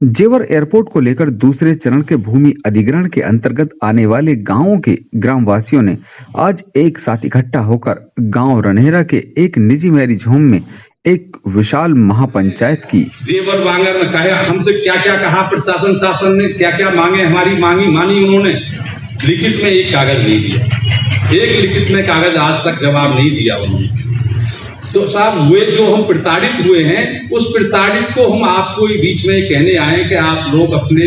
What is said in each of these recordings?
जेवर एयरपोर्ट को लेकर दूसरे चरण के भूमि अधिग्रहण के अंतर्गत आने वाले गांवों के ग्रामवासियों ने आज एक साथ इकट्ठा होकर गांव रनहेरा के एक निजी मैरिज होम में एक विशाल महापंचायत की। जेवर बांगर में कहा हमसे क्या क्या कहा प्रशासन शासन ने क्या क्या मांगे, हमारी मांगी मानी उन्होंने। लिखित में एक कागज नहीं दिया, एक लिखित में कागज आज तक जवाब नहीं दिया उन्होंने। तो साहब हुए जो हम प्रताड़ित हुए हैं, उस प्रताड़ित को हम आपको बीच में कहने आए कि आप लोग अपने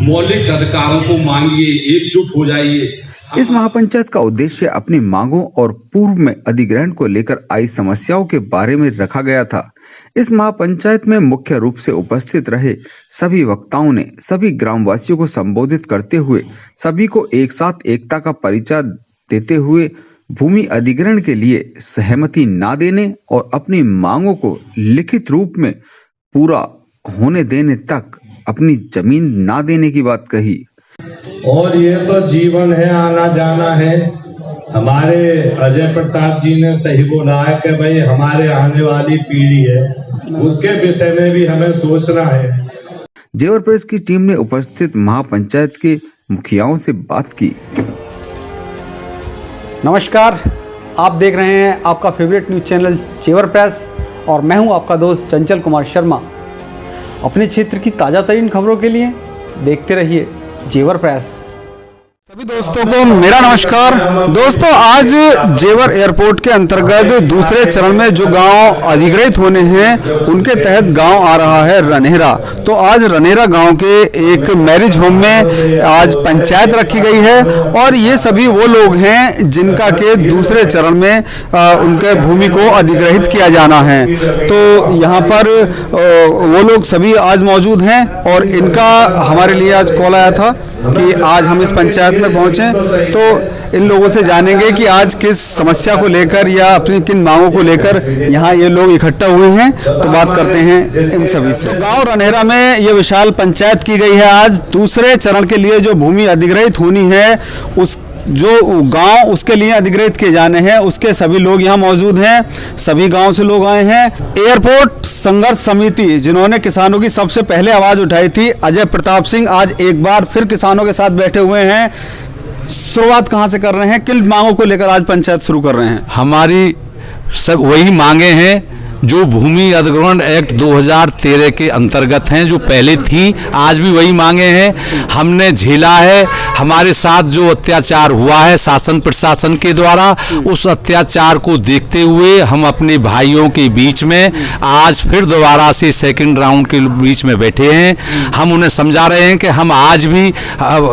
मौलिक अधिकारों को मांगिए, एकजुट हो जाइए। इस महापंचायत का उद्देश्य अपनी मांगों और पूर्व में अधिग्रहण को लेकर आई समस्याओं के बारे में रखा गया था। इस महापंचायत में मुख्य रूप से उपस्थित रहे सभी वक्ताओं ने सभी ग्रामवासियों को संबोधित करते हुए सभी को एक साथ एकता का परिचय देते हुए भूमि अधिग्रहण के लिए सहमति ना देने और अपनी मांगों को लिखित रूप में पूरा होने देने तक अपनी जमीन ना देने की बात कही। और ये तो जीवन है, आना जाना है। हमारे अजय प्रताप जी ने सही बोला है कि भाई हमारे आने वाली पीढ़ी है, उसके विषय में भी हमें सोचना है। जेवर प्रेस की टीम ने उपस्थित महापंचायत के मुखियाओं से बात की। नमस्कार, आप देख रहे हैं आपका फेवरेट न्यूज़ चैनल जेवर प्रेस और मैं हूं आपका दोस्त चंचल कुमार शर्मा। अपने क्षेत्र की ताज़ा तरीन खबरों के लिए देखते रहिए जेवर प्रेस। सभी दोस्तों को मेरा नमस्कार। दोस्तों, आज जेवर एयरपोर्ट के अंतर्गत दूसरे चरण में जो गांव अधिग्रहित होने हैं उनके तहत गांव आ रहा है रनहेरा। तो आज रनहेरा गांव के एक मैरिज होम में आज पंचायत रखी गई है और ये सभी वो लोग हैं जिनका के दूसरे चरण में उनके भूमि को अधिग्रहित किया जाना है। तो यहाँ पर वो लोग सभी आज मौजूद हैं और इनका हमारे लिए आज कॉल आया था कि आज हम इस पंचायत में पहुंचे, तो इन लोगों से जानेंगे कि आज किस समस्या को लेकर या अपनी किन मांगों को लेकर यहाँ ये लोग इकट्ठा हुए हैं। तो बात करते हैं इन सभी से। गांव रनहेरा में ये विशाल पंचायत की गई है। आज दूसरे चरण के लिए जो भूमि अधिग्रहित होनी है, उस जो गांव उसके लिए अधिग्रहित किए जाने हैं, उसके सभी लोग यहाँ मौजूद हैं। सभी गांव से लोग आए हैं। एयरपोर्ट संघर्ष समिति जिन्होंने किसानों की सबसे पहले आवाज़ उठाई थी, अजय प्रताप सिंह आज एक बार फिर किसानों के साथ बैठे हुए हैं। शुरुआत कहाँ से कर रहे हैं, किन मांगों को लेकर आज पंचायत शुरू कर रहे हैं? हमारी सब वही मांगे हैं जो भूमि अधिग्रहण एक्ट 2013 के अंतर्गत हैं, जो पहले थी, आज भी वही मांगे हैं। हमने झेला है, हमारे साथ जो अत्याचार हुआ है शासन प्रशासन के द्वारा, उस अत्याचार को देखते हुए हम अपने भाइयों के बीच में आज फिर दोबारा से सेकंड राउंड के बीच में बैठे हैं। हम उन्हें समझा रहे हैं कि हम आज भी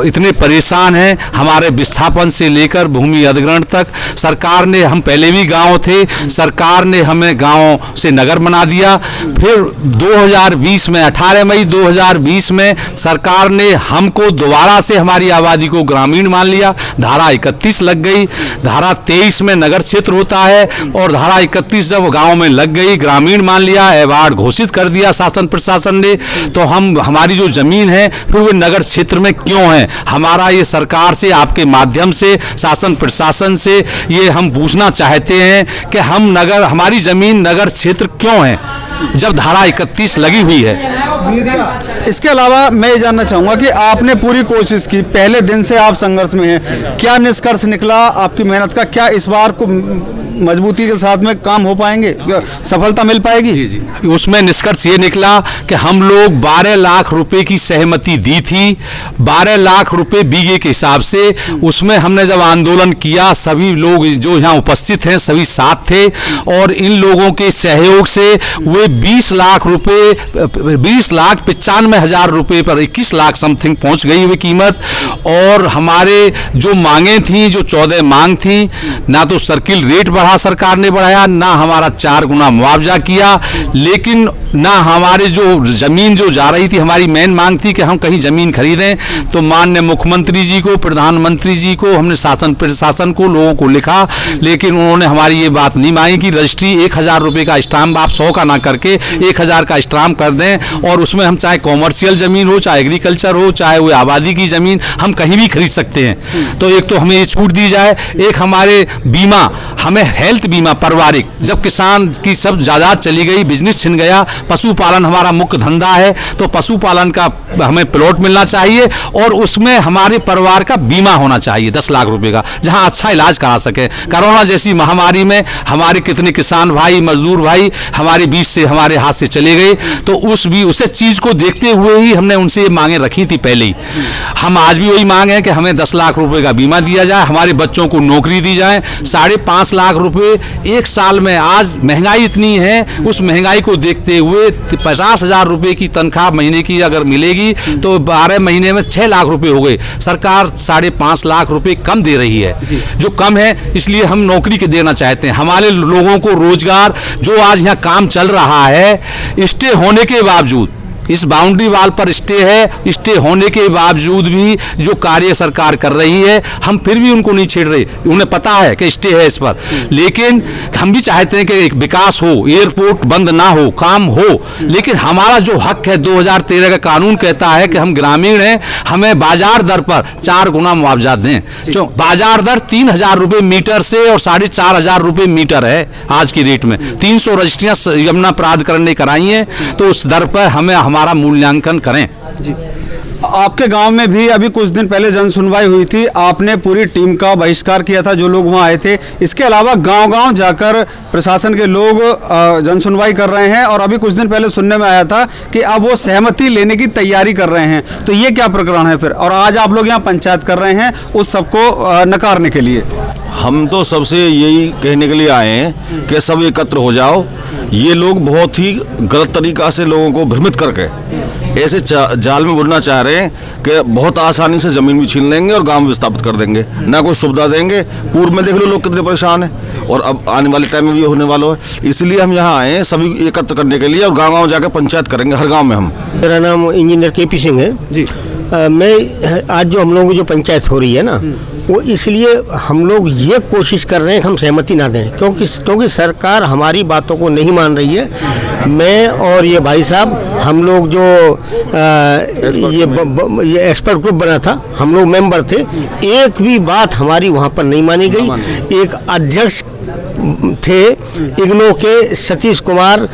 इतने परेशान हैं, हमारे विस्थापन से लेकर भूमि अधिग्रहण तक। सरकार ने, हम पहले भी गाँव थे, सरकार ने हमें गाँव से नगर बना दिया। फिर 2020 में 18 मई 2020 में सरकार ने हमको दोबारा से हमारी आबादी को ग्रामीण मान लिया। धारा 31 लग गई। धारा 23 में नगर क्षेत्र होता है और धारा 31 जब गांव में लग गई, ग्रामीण मान लिया, अवार्ड घोषित कर दिया शासन प्रशासन ने। तो हम, हमारी जो जमीन है फिर वो नगर क्षेत्र में क्यों है? हमारा ये सरकार से, आपके माध्यम से, शासन प्रशासन से ये हम पूछना चाहते हैं कि हम नगर, हमारी जमीन नगर क्षेत्र क्यों है जब धारा 31 लगी हुई है? इसके अलावा मैं ये जानना चाहूँगा कि आपने पूरी कोशिश की, पहले दिन से आप संघर्ष में हैं, क्या निष्कर्ष निकला आपकी मेहनत का? क्या इस बार को मजबूती के साथ में काम हो पाएंगे, सफलता मिल पाएगी? जी। उसमें निष्कर्ष ये निकला कि हम लोग 12 लाख रुपए की सहमति दी थी, 12 लाख रुपए बीघे के हिसाब से। उसमें हमने जब आंदोलन किया, सभी लोग जो यहाँ उपस्थित हैं सभी साथ थे और इन लोगों के सहयोग से वे 20 लाख रुपए, 20,95,000 रुपए पर 21 लाख समथिंग पहुँच गई हुई कीमत। और हमारे जो मांगे थी, जो 14 मांग थी, ना तो सर्किल रेट सरकार ने बढ़ाया, ना हमारा 4 गुना मुआवजा किया, लेकिन ना हमारे जो जमीन जो जा रही थी, हमारी मेन मांग थी कि हम कहीं जमीन खरीदें। तो माननीय मुख्यमंत्री जी को, प्रधानमंत्री जी को, हमने शासन प्रशासन को, लोगों को लिखा, लेकिन उन्होंने हमारी ये बात नहीं मांगी कि रजिस्ट्री 1,000 रुपये का स्टाम्प आप 100 का ना करके 1,000 का स्टाम्प कर दें और उसमें हम चाहे कॉमर्शियल जमीन हो, चाहे एग्रीकल्चर हो, चाहे वो आबादी की जमीन, हम कहीं भी खरीद सकते हैं। तो एक तो हमें ये छूट दी जाए। एक हमारे बीमा, हमें हेल्थ बीमा पारिवारिक, जब किसान की सब जायदाद चली गई, बिजनेस छिन गया, पशुपालन हमारा मुख्य धंधा है, तो पशुपालन का हमें प्लॉट मिलना चाहिए और उसमें हमारे परिवार का बीमा होना चाहिए 10 लाख रुपए का, जहां अच्छा इलाज करा सके। कोरोना जैसी महामारी में हमारे कितने किसान भाई, मजदूर भाई हमारे बीच से, हमारे हाथ से चले गए, तो उस चीज को देखते हुए ही हमने उनसे ये मांगे रखी थी पहले ही। हम आज भी वही मांग है कि हमें 10 लाख रुपए का बीमा दिया जाए, हमारे बच्चों को नौकरी दी जाए। 5.5 लाख रुपए एक साल में, आज महंगाई इतनी है, उस महंगाई को देखते हुए 50,000 रुपए की तनख्वाह महीने की अगर मिलेगी तो 12 महीने में 6 लाख रुपए हो गए। सरकार 5.5 लाख रुपए कम दे रही है, जो कम है, इसलिए हम नौकरी के देना चाहते हैं। हमारे लोगों को रोजगार, जो आज यहाँ काम चल रहा है, स्टे होने के बावजूद, इस बाउंड्री वाल पर स्टे है, स्टे होने के बावजूद भी जो कार्य सरकार कर रही है, हम फिर भी उनको नहीं छेड़ रहे। उन्हें पता है कि स्टे है इस पर, लेकिन हम भी चाहते हैं कि एक विकास हो, एयरपोर्ट बंद ना हो, काम हो, लेकिन हमारा जो हक है 2013 का कानून कहता है कि हम ग्रामीण हैं, हमें बाजार दर पर 4 गुना मुआवजा दें। जो बाजार दर 3,000 रुपये मीटर से और 4,500 रुपये मीटर है आज की रेट में। 300 रजिस्ट्रियां यमुना प्राधिकरण ने कराई हैं, तो उस दर पर हमें हमारा मूल्यांकन करें। जी, आपके गांव में भी अभी कुछ दिन पहले जन सुनवाई हुई थी, आपने पूरी टीम का बहिष्कार किया था, जो लोग वहां आए थे। इसके अलावा गांव-गांव जाकर प्रशासन के लोग जन सुनवाई कर रहे हैं, और अभी कुछ दिन पहले सुनने में आया था कि अब वो सहमति लेने की तैयारी कर रहे हैं। तो ये क्या प्रकरण है फिर? और आज आप लोग यहाँ पंचायत कर रहे हैं उस सबको नकारने के लिए। हम तो सबसे यही कहने के लिए आए हैं कि सब एकत्र हो जाओ। ये लोग बहुत ही गलत तरीका से लोगों को भ्रमित करके ऐसे जाल में बुनना चाह रहे हैं कि बहुत आसानी से ज़मीन भी छीन लेंगे और गांव विस्थापित कर देंगे, ना कोई सुविधा देंगे। पूर्व में देख लो लोग कितने परेशान हैं, और अब आने वाले टाइम में भी होने वाला है। इसलिए हम यहाँ आए हैं सभी एकत्र करने के लिए, और गाँव-गाँव जाकर पंचायत करेंगे हर गाँव में हम। मेरा नाम इंजीनियर KP सिंह है जी। मैं आज जो हम लोगों की जो पंचायत हो रही है ना, वो इसलिए हम लोग ये कोशिश कर रहे हैं कि हम सहमति ना दें, क्योंकि सरकार हमारी बातों को नहीं मान रही है। मैं और ये भाई साहब, हम लोग जो ये एक्सपर्ट ग्रुप बना था, हम लोग मेंबर थे, एक भी बात हमारी वहाँ पर नहीं मानी गई। एक अध्यक्ष थे इग्नो के सतीश कुमार,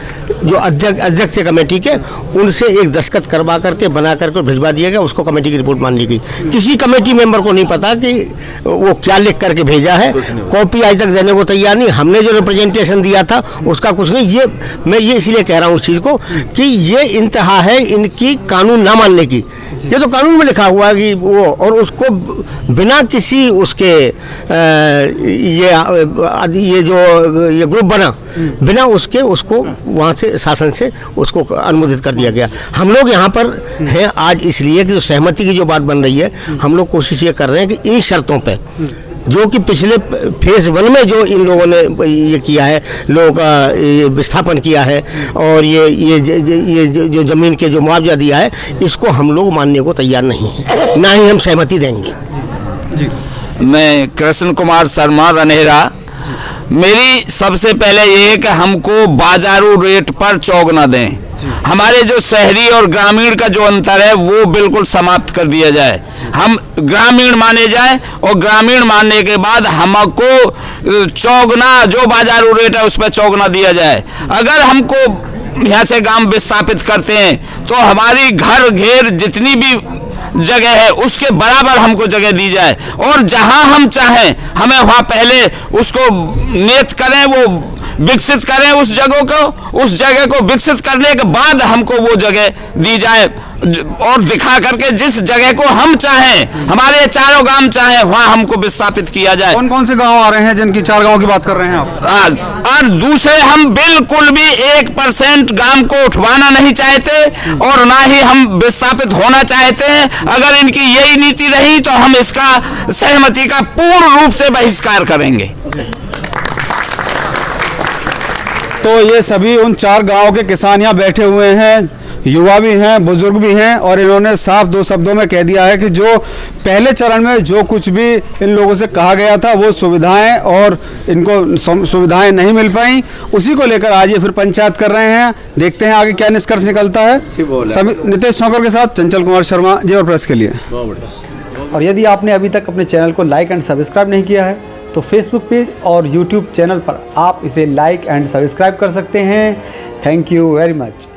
जो अध्यक्ष थे कमेटी के, उनसे एक दस्तखत करवा करके बना करके भिजवा दिया गया, उसको कमेटी की रिपोर्ट मान ली गई। किसी कमेटी मेंबर को नहीं पता कि वो क्या लिख करके भेजा है, कॉपी आज तक देने को तैयार नहीं। हमने जो रिप्रेजेंटेशन दिया था उसका कुछ नहीं। ये मैं ये इसलिए कह रहा हूँ उस चीज़ को कि ये इंतहा है इनकी कानून ना मानने की। ये तो कानून में लिखा हुआ है कि वो, और उसको बिना किसी उसके ये ग्रुप बना, बिना उसके उसको वहाँ से शासन से उसको अनुमोदित कर दिया गया। हम लोग यहाँ पर हैं आज इसलिए कि जो सहमति की जो बात बन रही है, हम लोग कोशिश ये कर रहे हैं कि इन शर्तों पे, जो कि पिछले फेज 1 में जो इन लोगों ने ये किया है, लोगों का विस्थापन किया है, और ये जो ज़मीन के जो मुआवजा दिया है, इसको हम लोग मानने को तैयार नहीं है, ना ही हम सहमति देंगे। जी, मैं कृष्ण कुमार शर्मा, रनेरा। मेरी सबसे पहले ये है कि हमको बाजारू रेट पर चौक न दें। हमारे जो शहरी और ग्रामीण का जो अंतर है वो बिल्कुल समाप्त कर दिया जाए। हम ग्रामीण माने जाए, और ग्रामीण मानने के बाद हमको चौगना, जो बाजारू रेट है उस पर चौगना दिया जाए। अगर हमको यहाँ से गांव विस्थापित करते हैं तो हमारी घर घेर जितनी भी जगह है उसके बराबर हमको जगह दी जाए, और जहां हम चाहें हमें वहां पहले उसको नियत करें, वो विकसित करें उस जगह को विकसित करने के बाद हमको वो जगह दी जाए, और दिखा करके जिस जगह को हम चाहें, हमारे चारों गांव चाहें, वहां हमको विस्थापित किया जाए। कौन कौन से गांव आ रहे हैं जिनकी 4 गांव की बात कर रहे हैं आप? और दूसरे, हम बिल्कुल भी 1% गांव को उठवाना नहीं चाहते, और ना ही हम विस्थापित होना चाहते हैं। अगर इनकी यही नीति रही तो हम इसका सहमति का पूर्ण रूप से बहिष्कार करेंगे। तो ये सभी उन 4 गांव के किसान यहाँ बैठे हुए हैं, युवा भी हैं, बुजुर्ग भी हैं, और इन्होंने साफ 2 शब्दों में कह दिया है कि जो पहले चरण में जो कुछ भी इन लोगों से कहा गया था वो सुविधाएं और इनको सुविधाएं नहीं मिल पाई, उसी को लेकर आज ये फिर पंचायत कर रहे हैं। देखते हैं आगे क्या निष्कर्ष निकलता है। सभी नितेश शौकर के साथ चंचल कुमार शर्मा, जेवर प्रेस के लिए। और यदि आपने अभी तक अपने चैनल को लाइक एंड सब्सक्राइब नहीं किया है तो फेसबुक पेज और यूट्यूब चैनल पर आप इसे लाइक एंड सब्सक्राइब कर सकते हैं। Thank you very much.